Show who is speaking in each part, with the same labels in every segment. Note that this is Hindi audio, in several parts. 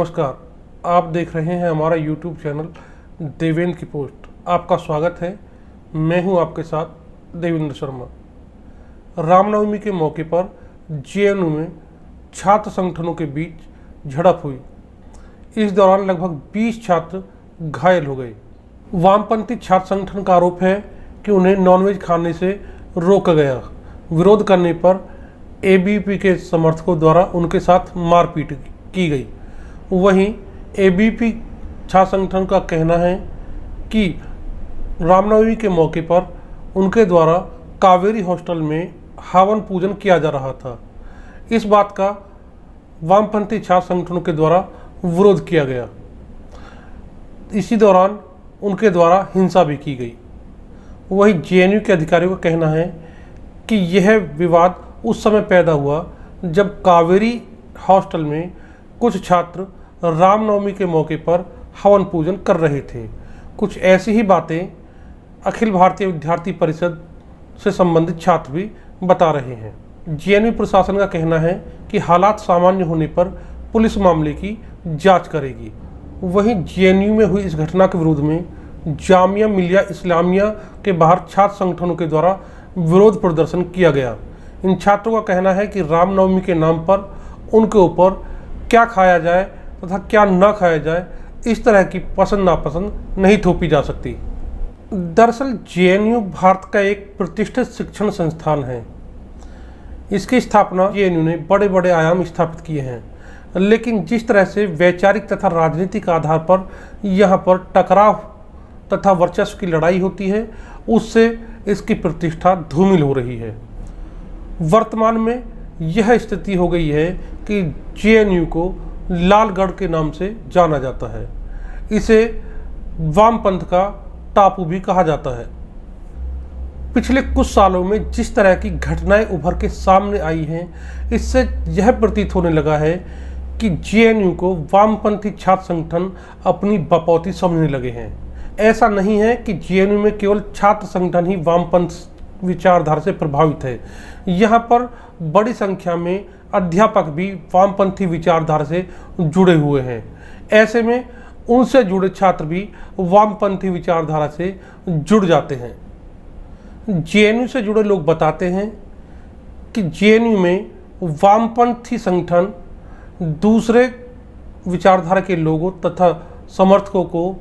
Speaker 1: नमस्कार, आप देख रहे हैं हमारा YouTube चैनल देवेंद्र की पोस्ट। आपका स्वागत है। मैं हूं आपके साथ देवेंद्र शर्मा। रामनवमी के मौके पर जेएनयू में छात्र संगठनों के बीच झड़प हुई। इस दौरान लगभग 20 छात्र घायल हो गए। वामपंथी छात्र संगठन का आरोप है कि उन्हें नॉनवेज खाने से रोका गया। विरोध करने पर एबीवीपी के समर्थकों द्वारा उनके साथ मारपीट की गई। वहीं एबीवीपी छात्र संगठन का कहना है कि रामनवमी के मौके पर उनके द्वारा कावेरी हॉस्टल में हवन पूजन किया जा रहा था। इस बात का वामपंथी छात्र संगठनों के द्वारा विरोध किया गया। इसी दौरान उनके द्वारा हिंसा भी की गई। वहीं जेएनयू के अधिकारियों का कहना है कि यह विवाद उस समय पैदा हुआ जब कावेरी हॉस्टल में कुछ छात्र रामनवमी के मौके पर हवन पूजन कर रहे थे। कुछ ऐसी ही बातें अखिल भारतीय विद्यार्थी परिषद से संबंधित छात्र भी बता रहे हैं। जेएनयू प्रशासन का कहना है कि हालात सामान्य होने पर पुलिस मामले की जांच करेगी। वहीं जेएनयू में हुई इस घटना के विरोध में जामिया मिलिया इस्लामिया के बाहर छात्र संगठनों के द्वारा विरोध प्रदर्शन किया गया। इन छात्रों का कहना है कि रामनवमी के नाम पर उनके ऊपर क्या खाया जाए तथा क्या न खाया जाए, इस तरह की पसंद नापसंद नहीं थोपी जा सकती। दरअसल जेएनयू भारत का एक प्रतिष्ठित शिक्षण संस्थान है। इसकी स्थापना जेएनयू ने बड़े बड़े आयाम स्थापित किए हैं, लेकिन जिस तरह से वैचारिक तथा राजनीतिक आधार पर यहाँ पर टकराव तथा वर्चस्व की लड़ाई होती है, उससे इसकी प्रतिष्ठा धूमिल हो रही है। वर्तमान में यह स्थिति हो गई है कि जेएनयू को लालगढ़ के नाम से जाना जाता है। इसे वामपंथ का टापू भी कहा जाता है। पिछले कुछ सालों में जिस तरह की घटनाएं उभर के सामने आई हैं, इससे यह प्रतीत होने लगा है कि जेएनयू को वामपंथी छात्र संगठन अपनी बपौती समझने लगे हैं। ऐसा नहीं है कि जेएनयू में केवल छात्र संगठन ही वामपंथ विचारधारा से प्रभावित है। यहाँ पर बड़ी संख्या में अध्यापक भी वामपंथी विचारधारा से जुड़े हुए हैं। ऐसे में उनसे जुड़े छात्र भी वामपंथी विचारधारा से जुड़ जाते हैं। जेएनयू से जुड़े लोग बताते हैं कि जेएनयू में वामपंथी संगठन दूसरे विचारधारा के लोगों तथा समर्थकों को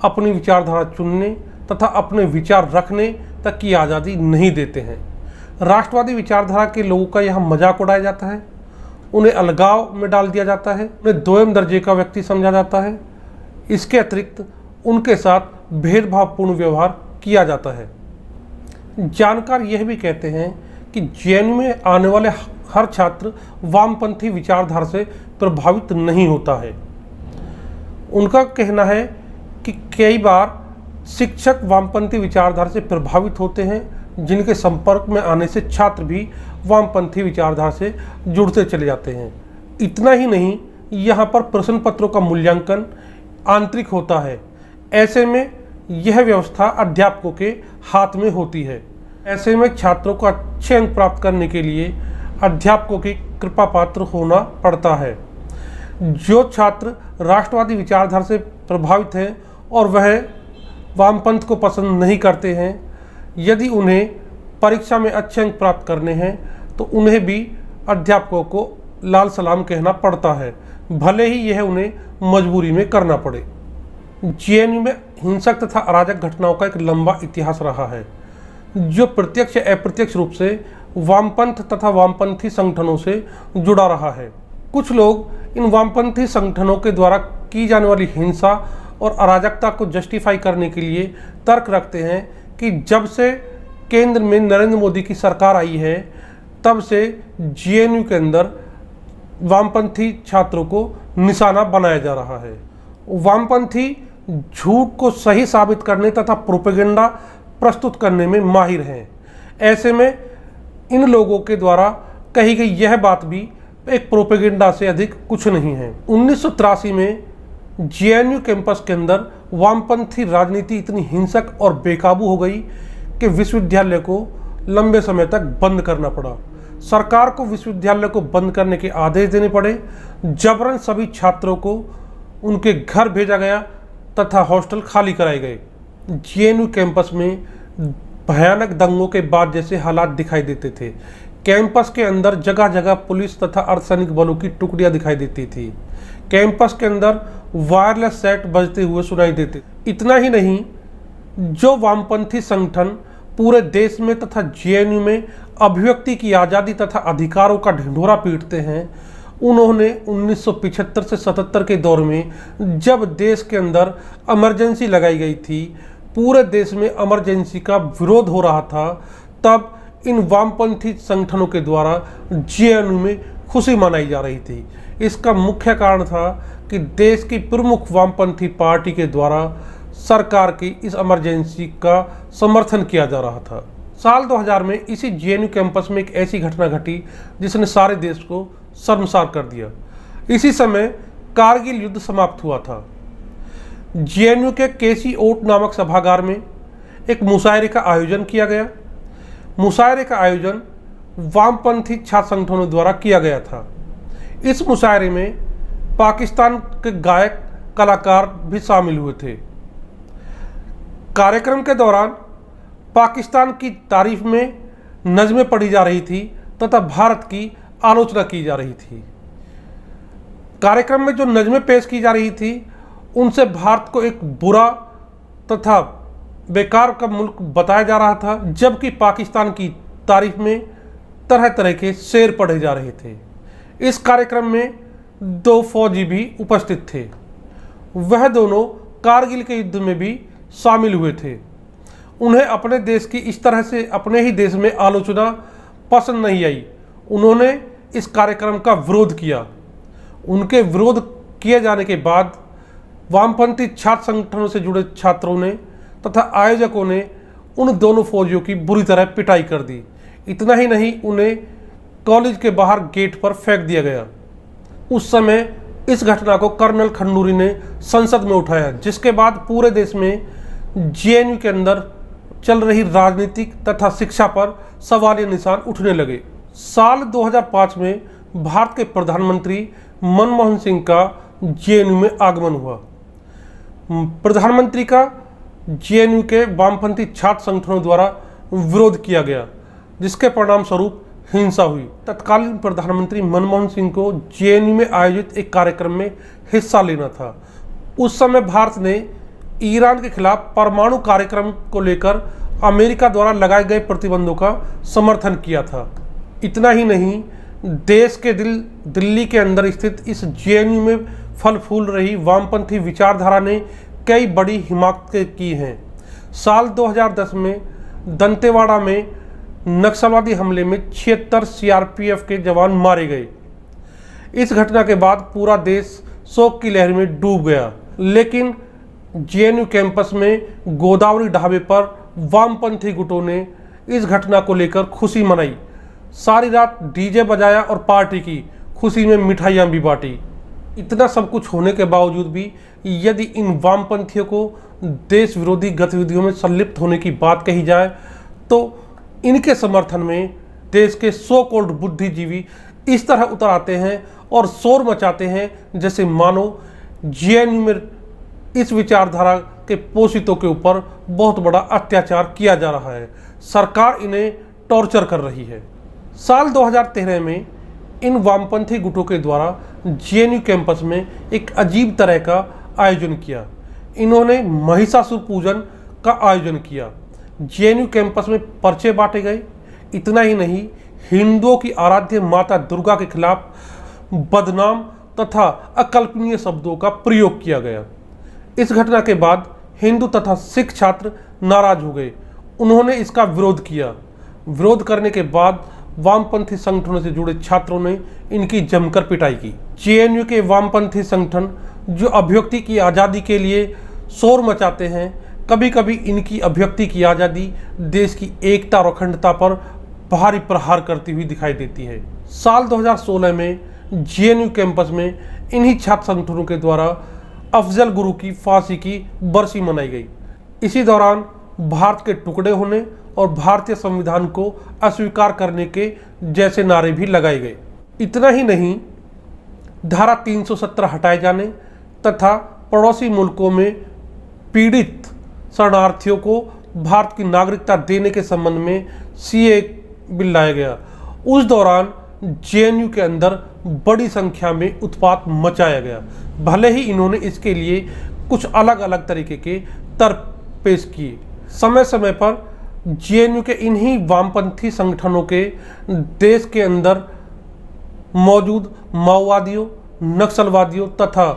Speaker 1: अपनी विचारधारा चुनने तथा अपने विचार रखने तक की आज़ादी नहीं देते हैं। राष्ट्रवादी विचारधारा के लोगों का यहाँ मजाक उड़ाया जाता है, उन्हें अलगाव में डाल दिया जाता है, उन्हें दोयम दर्जे का व्यक्ति समझा जाता है। इसके अतिरिक्त उनके साथ भेदभावपूर्ण व्यवहार किया जाता है। जानकार यह भी कहते हैं कि जेएनयू में आने वाले हर छात्र वामपंथी विचारधारा से प्रभावित नहीं होता है। उनका कहना है कि कई बार शिक्षक वामपंथी विचारधारा से प्रभावित होते हैं, जिनके संपर्क में आने से छात्र भी वामपंथी विचारधारा से जुड़ते चले जाते हैं। इतना ही नहीं, यहाँ पर प्रश्न पत्रों का मूल्यांकन आंतरिक होता है। ऐसे में यह व्यवस्था अध्यापकों के हाथ में होती है। ऐसे में छात्रों को अच्छे अंक प्राप्त करने के लिए अध्यापकों की कृपा पात्र होना पड़ता है। जो छात्र राष्ट्रवादी विचारधारा से प्रभावित हैं और वह वामपंथ को पसंद नहीं करते हैं, यदि उन्हें परीक्षा में अच्छे अंक प्राप्त करने हैं तो उन्हें भी अध्यापकों को लाल सलाम कहना पड़ता है, भले ही यह उन्हें मजबूरी में करना पड़े। जेएनयू में हिंसक तथा अराजक घटनाओं का एक लंबा इतिहास रहा है, जो प्रत्यक्ष या अप्रत्यक्ष रूप से वामपंथ तथा वामपंथी संगठनों से जुड़ा रहा है। कुछ लोग इन वामपंथी संगठनों के द्वारा की जाने वाली हिंसा और अराजकता को जस्टिफाई करने के लिए तर्क रखते हैं कि जब से केंद्र में नरेंद्र मोदी की सरकार आई है, तब से जेएनयू के अंदर वामपंथी छात्रों को निशाना बनाया जा रहा है। वामपंथी झूठ को सही साबित करने तथा प्रोपेगेंडा प्रस्तुत करने में माहिर हैं। ऐसे में इन लोगों के द्वारा कही गई यह बात भी एक प्रोपेगेंडा से अधिक कुछ नहीं है। 1983 में जेएनयू कैंपस के अंदर वामपंथी राजनीति इतनी हिंसक और बेकाबू हो गई कि विश्वविद्यालय को लंबे समय तक बंद करना पड़ा। सरकार को विश्वविद्यालय को बंद करने के आदेश देने पड़े। जबरन सभी छात्रों को उनके घर भेजा गया तथा हॉस्टल खाली कराए गए। जेएनयू कैंपस में भयानक दंगों के बाद जैसे हालात दिखाई देते थे। कैंपस के अंदर जगह जगह पुलिस तथा अर्धसैनिक बलों की टुकड़ियां दिखाई देती थी। कैंपस के अंदर वायरलेस सेट बजते हुए सुनाई देते। इतना ही नहीं, जो वामपंथी संगठन पूरे देश में तथा जेएनयू में अभिव्यक्ति की आज़ादी तथा अधिकारों का ढिंढोरा पीटते हैं, उन्होंने 1975 से 77 के दौर में जब देश के अंदर इमरजेंसी लगाई गई थी, पूरे देश में इमरजेंसी का विरोध हो रहा था, तब इन वामपंथी संगठनों के द्वारा जेएनयू में खुशी मनाई जा रही थी। इसका मुख्य कारण था कि देश की प्रमुख वामपंथी पार्टी के द्वारा सरकार की इस इमरजेंसी का समर्थन किया जा रहा था। साल 2000 में इसी जेएनयू कैंपस में एक ऐसी घटना घटी जिसने सारे देश को शर्मसार कर दिया। इसी समय कारगिल युद्ध समाप्त हुआ था। जेएनयू के केसी ओट नामक सभागार में एक मुशायरे का आयोजन किया गया। मुशायरे का आयोजन वामपंथी छात्र संगठनों द्वारा किया गया था। इस मुशायरे में पाकिस्तान के गायक कलाकार भी शामिल हुए थे। कार्यक्रम के दौरान पाकिस्तान की तारीफ में नज़में पढ़ी जा रही थी तथा भारत की आलोचना की जा रही थी। कार्यक्रम में जो नज़में पेश की जा रही थी उनसे भारत को एक बुरा तथा बेकार का मुल्क बताया जा रहा था, जबकि पाकिस्तान की तारीफ में तरह तरह के शेर पढ़े जा रहे थे। इस कार्यक्रम में 2 फौजी भी उपस्थित थे। वह दोनों कारगिल के युद्ध में भी शामिल हुए थे। उन्हें अपने देश की इस तरह से अपने ही देश में आलोचना पसंद नहीं आई। उन्होंने इस कार्यक्रम का विरोध किया। उनके विरोध किए जाने के बाद वामपंथी छात्र संगठनों से जुड़े छात्रों ने तथा आयोजकों ने उन दोनों फौजियों की बुरी तरह पिटाई कर दी। इतना ही नहीं, उन्हें कॉलेज के बाहर गेट पर फेंक दिया गया। उस समय इस घटना को कर्नल खंडूरी ने संसद में उठाया, जिसके बाद पूरे देश में जेएनयू के अंदर चल रही राजनीतिक तथा शिक्षा पर सवालिया निशान उठने लगे। साल 2005 में भारत के प्रधानमंत्री मनमोहन सिंह का जेएनयू में आगमन हुआ। प्रधानमंत्री का जेएनयू के वामपंथी छात्र संगठनों द्वारा विरोध किया गया, जिसके परिणाम स्वरूप हिंसा हुई। तत्कालीन प्रधानमंत्री मनमोहन सिंह को जेएनयू में आयोजित एक कार्यक्रम में हिस्सा लेना था। उस समय भारत ने ईरान के खिलाफ परमाणु कार्यक्रम को लेकर अमेरिका द्वारा लगाए गए प्रतिबंधों का समर्थन किया था। इतना ही नहीं, देश के दिल्ली के अंदर स्थित इस जेएनयू में फल फूल रही वामपंथी विचारधारा ने कई बड़ी हिमाकतें की हैं। साल 2010 में दंतेवाड़ा में नक्सलवादी हमले में 76 सीआरपीएफ के जवान मारे गए। इस घटना के बाद पूरा देश शोक की लहर में डूब गया। लेकिन जेएनयू कैंपस में गोदावरी ढाबे पर वामपंथी गुटों ने इस घटना को लेकर खुशी मनाई। सारी रात डीजे बजाया और पार्टी की, खुशी में मिठाइयाँ भी बांटी। इतना सब कुछ होने के बावजूद भी यदि इन वामपंथियों को देश विरोधी गतिविधियों में संलिप्त होने की बात कही जाए तो इनके समर्थन में देश के सो कॉल्ड बुद्धिजीवी इस तरह उतर आते हैं और शोर मचाते हैं जैसे मानो जेएनयू में इस विचारधारा के पोषितों के ऊपर बहुत बड़ा अत्याचार किया जा रहा है। सरकार इन्हें टॉर्चर कर रही है। साल 2013 में इन वामपंथी गुटों के द्वारा जेएनयू कैंपस में एक अजीब तरह का आयोजन किया। इन्होंने महिषासुर पूजन का आयोजन किया। जेएनयू कैंपस में पर्चे बांटे गए। इतना ही नहीं, हिंदुओं की आराध्य माता दुर्गा के खिलाफ बदनाम तथा अकल्पनीय शब्दों का प्रयोग किया गया। इस घटना के बाद हिंदू तथा सिख छात्र नाराज हो गए। उन्होंने इसका विरोध किया। विरोध करने के बाद वामपंथी संगठनों से जुड़े छात्रों ने इनकी जमकर पिटाई की। जेएनयू के वामपंथी संगठन जो अभिव्यक्ति की आज़ादी के लिए शोर मचाते हैं, कभी कभी इनकी अभिव्यक्ति की आज़ादी देश की एकता और अखंडता पर भारी प्रहार करती हुई दिखाई देती है। साल 2016 में जेएनयू कैंपस में इन्हीं छात्र संगठनों के द्वारा अफजल गुरु की फांसी की बरसी मनाई गई। इसी दौरान भारत के टुकड़े होने और भारतीय संविधान को अस्वीकार करने के जैसे नारे भी लगाए गए। इतना ही नहीं, धारा 370 हटाए जाने, तथा पड़ोसी मुल्कों में पीड़ित शरणार्थियों को भारत की नागरिकता देने के संबंध में सीए बिल लाया गया। उस दौरान जेएनयू के अंदर बड़ी संख्या में उत्पात मचाया गया। भले ही इन्होंने इसके लिए कुछ अलग अलग तरीके के तर्क पेश किए। समय समय पर जेएनयू के इन्हीं वामपंथी संगठनों के देश के अंदर मौजूद माओवादियों, नक्सलवादियों तथा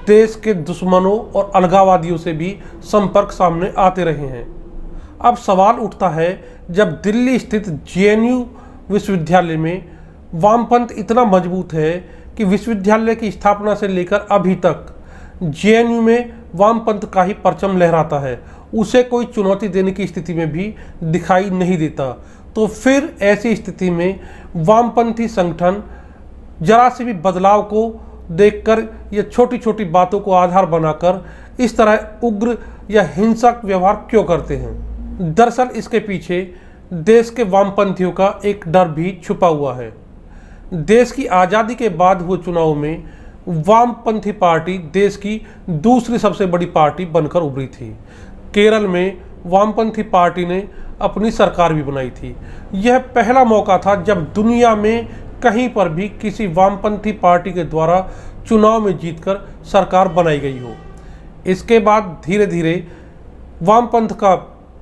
Speaker 1: देश के दुश्मनों और अलगाववादियों से भी संपर्क सामने आते रहे हैं। अब सवाल उठता है, जब दिल्ली स्थित जेएनयू विश्वविद्यालय में वामपंथ इतना मजबूत है कि विश्वविद्यालय की स्थापना से लेकर अभी तक जेएनयू में वामपंथ का ही परचम लहराता है, उसे कोई चुनौती देने की स्थिति में भी दिखाई नहीं देता, तो फिर ऐसी स्थिति में वामपंथी संगठन जरा से भी बदलाव को देखकर या छोटी छोटी बातों को आधार बनाकर इस तरह उग्र या हिंसक व्यवहार क्यों करते हैं? दरअसल इसके पीछे देश के वामपंथियों का एक डर भी छुपा हुआ है। देश की आज़ादी के बाद हुए चुनाव में वामपंथी पार्टी देश की दूसरी सबसे बड़ी पार्टी बनकर उभरी थी। केरल में वामपंथी पार्टी ने अपनी सरकार भी बनाई थी। यह पहला मौका था जब दुनिया में कहीं पर भी किसी वामपंथी पार्टी के द्वारा चुनाव में जीतकर सरकार बनाई गई हो। इसके बाद धीरे धीरे वामपंथ का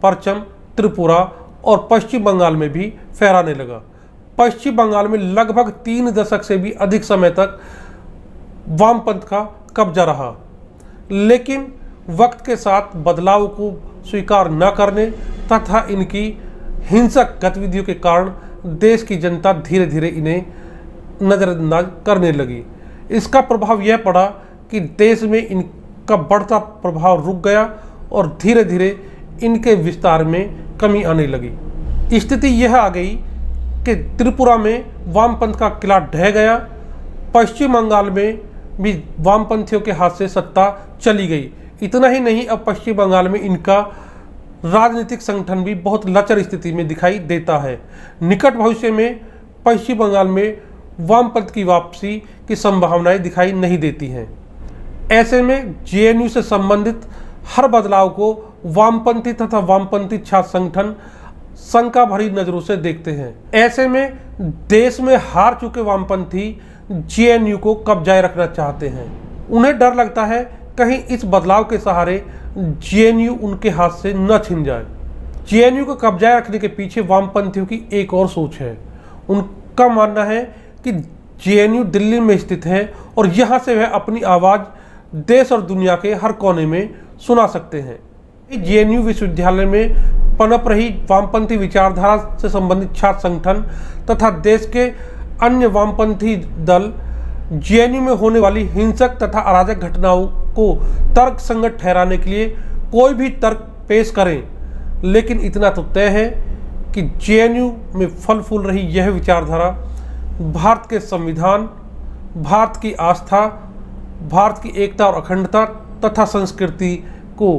Speaker 1: परचम त्रिपुरा और पश्चिम बंगाल में भी फहराने लगा। पश्चिम बंगाल में लगभग 3 दशक से भी अधिक समय तक वामपंथ का कब्जा रहा, लेकिन वक्त के साथ बदलाव को स्वीकार न करने तथा इनकी हिंसक गतिविधियों के कारण देश की जनता धीरे धीरे इन्हें नज़रअंदाज करने लगी। इसका प्रभाव यह पड़ा कि देश में इनका बढ़ता प्रभाव रुक गया और धीरे धीरे इनके विस्तार में कमी आने लगी। स्थिति यह आ गई कि त्रिपुरा में वामपंथ का किला ढह गया, पश्चिम बंगाल में भी वामपंथियों के हाथ से सत्ता चली गई। इतना ही नहीं, अब पश्चिम बंगाल में इनका राजनीतिक संगठन भी बहुत लचर स्थिति में दिखाई देता है। निकट भविष्य में पश्चिम बंगाल में वामपंथ की वापसी की संभावनाएं दिखाई नहीं देती हैं। ऐसे में जेएनयू से संबंधित हर बदलाव को वामपंथी तथा वामपंथी छात्र संगठन शंका भरी नजरों से देखते हैं। ऐसे में देश में हार चुके वामपंथी जेएनयू को कब्जाए रखना चाहते हैं। उन्हें डर लगता है कहीं इस बदलाव के सहारे जेएनयू उनके हाथ से न छिन जाए। जेएनयू को कब्जाए रखने के पीछे वामपंथियों की एक और सोच है। उनका मानना है कि जेएनयू दिल्ली में स्थित है और यहाँ से वह अपनी आवाज़ देश और दुनिया के हर कोने में सुना सकते हैं। जेएनयू विश्वविद्यालय में पनप रही वामपंथी विचारधारा से संबंधित छात्र संगठन तथा देश के अन्य वामपंथी दल जेएनयू में होने वाली हिंसक तथा अराजक घटनाओं को तर्क संगत ठहराने के लिए कोई भी तर्क पेश करें, लेकिन इतना तो तय है कि जेएनयू में फल फूल रही यह विचारधारा भारत के संविधान, भारत की आस्था, भारत की एकता और अखंडता तथा संस्कृति को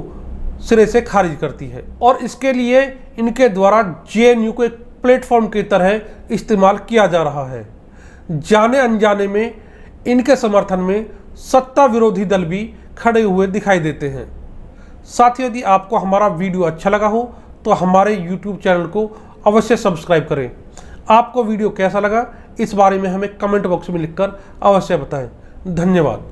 Speaker 1: सिरे से खारिज करती है और इसके लिए इनके द्वारा जेएनयू को एक प्लेटफॉर्म की तरह इस्तेमाल किया जा रहा है। जाने अनजाने में इनके समर्थन में सत्ता विरोधी दल भी खड़े हुए दिखाई देते हैं। साथियों, यदि आपको हमारा वीडियो अच्छा लगा हो तो हमारे YouTube चैनल को अवश्य सब्सक्राइब करें। आपको वीडियो कैसा लगा इस बारे में हमें कमेंट बॉक्स में लिखकर अवश्य बताएं। धन्यवाद।